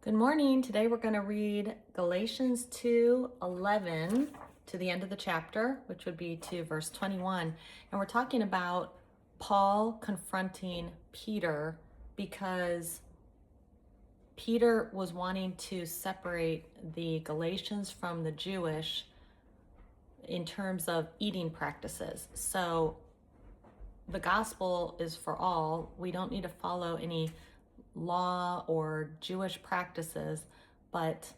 Good morning. Today we're going to read Galatians 2:11 to the end of the chapter, which would be to verse 21. And we're talking about Paul confronting Peter because Peter was wanting to separate the Galatians from the Jewish in terms of eating practices. So the gospel is for all. We don't need to follow any law or Jewish practices, but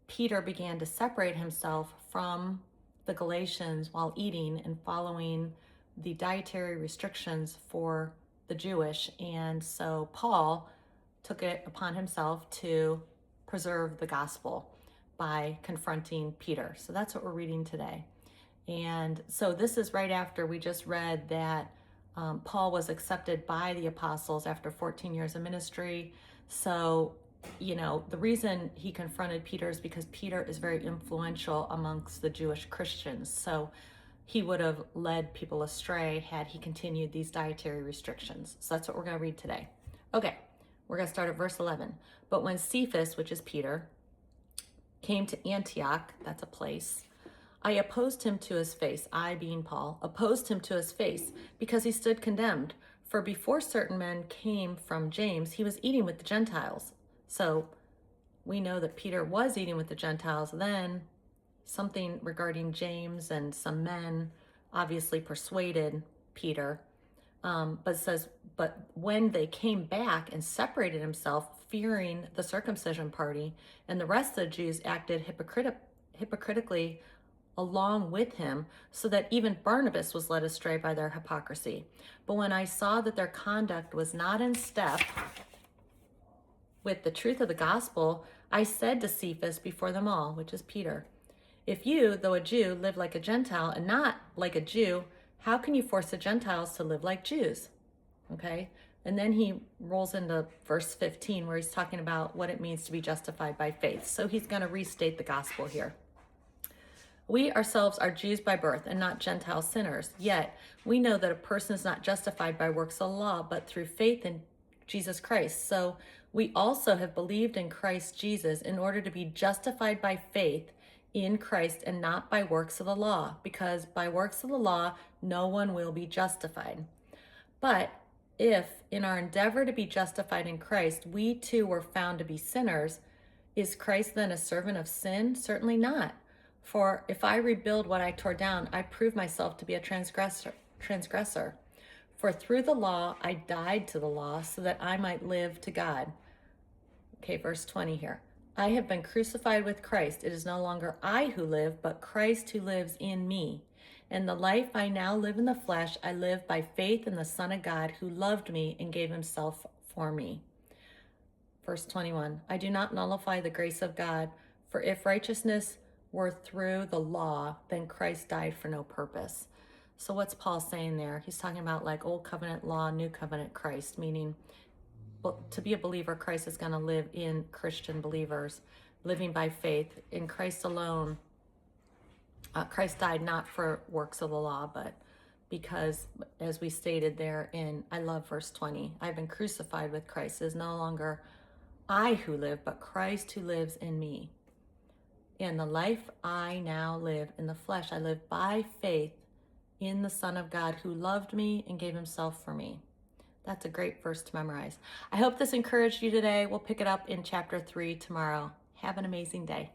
Peter began to separate himself from the Galatians while eating and following the dietary restrictions for the Jewish. And so Paul took it upon himself to preserve the gospel by confronting Peter. So that's what we're reading today. And so this is right after we just read that Paul was accepted by the apostles after 14 years of ministry. So, the reason he confronted Peter is because Peter is very influential amongst the Jewish Christians. So he would have led people astray had he continued these dietary restrictions. So that's what we're going to read today. Okay, we're going to start at verse 11. But when Cephas, which is Peter, came to Antioch, that's a place, I opposed him to his face, I being Paul, opposed him to his face because he stood condemned. For before certain men came from James, he was eating with the Gentiles. So we know that Peter was eating with the Gentiles. Then something regarding James and some men obviously persuaded Peter. But it says, but when they came back and separated himself, fearing the circumcision party, and the rest of the Jews acted hypocritically along with him, so that even Barnabas was led astray by their hypocrisy. But when I saw that their conduct was not in step with the truth of the gospel, I said to Cephas before them all, which is Peter, if you, though a Jew, live like a Gentile and not like a Jew, how can you force the Gentiles to live like Jews? Okay. And then he rolls into verse 15 where he's talking about what it means to be justified by faith. So he's going to restate the gospel here. We ourselves are Jews by birth and not Gentile sinners. Yet we know that a person is not justified by works of the law, but through faith in Jesus Christ. So we also have believed in Christ Jesus in order to be justified by faith in Christ and not by works of the law, because by works of the law, no one will be justified. But if in our endeavor to be justified in Christ, we too were found to be sinners, is Christ then a servant of sin? Certainly not. For if I rebuild what I tore down, I prove myself to be a transgressor. For through the law, I died to the law so that I might live to God. Okay, verse 20 here. I have been crucified with Christ. It is no longer I who live, but Christ who lives in me. And the life I now live in the flesh, I live by faith in the Son of God who loved me and gave himself for me. Verse 21. I do not nullify the grace of God, for if righteousness were through the law, then Christ died for no purpose. So what's Paul saying there? He's talking about like old covenant law, new covenant Christ, meaning to be a believer, Christ is going to live in Christian believers, living by faith in Christ alone. Christ died not for works of the law, but because, as we stated there I love verse 20, I've been crucified with Christ. It is no longer I who live, but Christ who lives in me. In the life I now live in the flesh, I live by faith in the Son of God who loved me and gave himself for me. That's a great verse to memorize. I hope this encouraged you today. We'll pick it up in chapter 3 tomorrow. Have an amazing day.